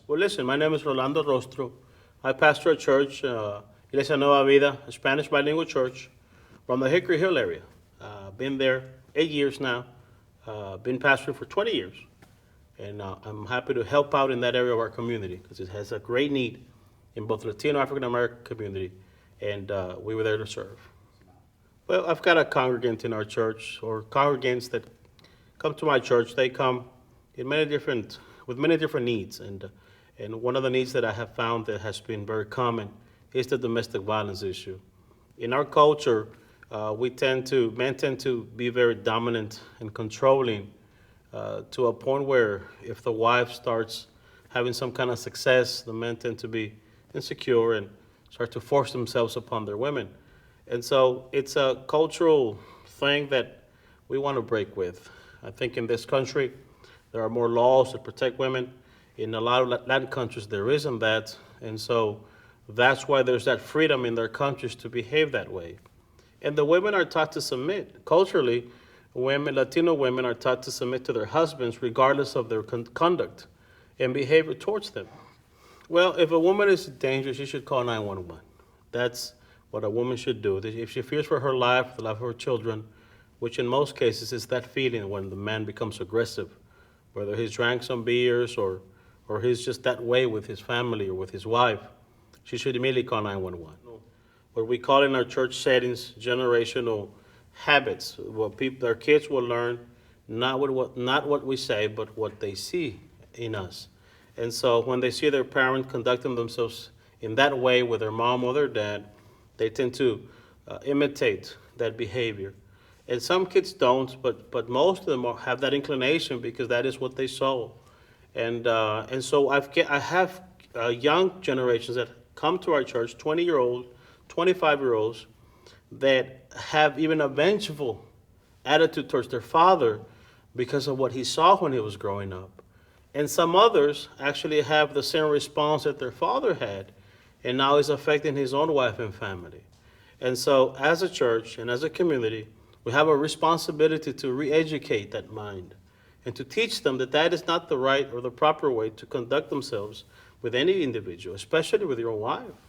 Well, listen, my name is Rolando Rostro. I pastor a church, Iglesia Nueva Vida, a Spanish bilingual church from the Hickory Hill area. Been there 8 years now. Been pastoring for 20 years. And I'm happy to help out in that area of our community because it has a great need in both Latino African American community, and we were there to serve. Well, I've got a congregant in our church, or congregants that come to my church. They come in with many different needs, and one of the needs that I have found that has been very common is the domestic violence issue. In our culture, men tend to be very dominant and controlling to a point where if the wife starts having some kind of success, the men tend to be insecure and start to force themselves upon their women. And so it's a cultural thing that we want to break with. I think in this country, there are more laws that protect women. In a lot of Latin countries, there isn't that. And so that's why there's that freedom in their countries to behave that way. And the women are taught to submit. Culturally, Latino women are taught to submit to their husbands regardless of their conduct and behavior towards them. Well, if a woman is in danger, she should call 911. That's what a woman should do. If she fears for her life, the life of her children, which in most cases is that feeling when the man becomes aggressive, whether he's drank some beers or he's just that way with his family or with his wife, she should immediately call 911. What we call in our church settings generational habits. What their kids will learn, not what we say, but what they see in us. And so when they see their parents conducting themselves in that way with their mom or their dad, they tend to imitate that behavior. And some kids don't, but most of them have that inclination because that is what they saw. And so I have young generations that come to our church, 20-year-old, 25-year-olds, that have even a vengeful attitude towards their father because of what he saw when he was growing up. And some others actually have the same response that their father had, and now is affecting his own wife and family. And so as a church and as a community, we have a responsibility to re-educate that mind and to teach them that that is not the right or the proper way to conduct themselves with any individual, especially with your own wife.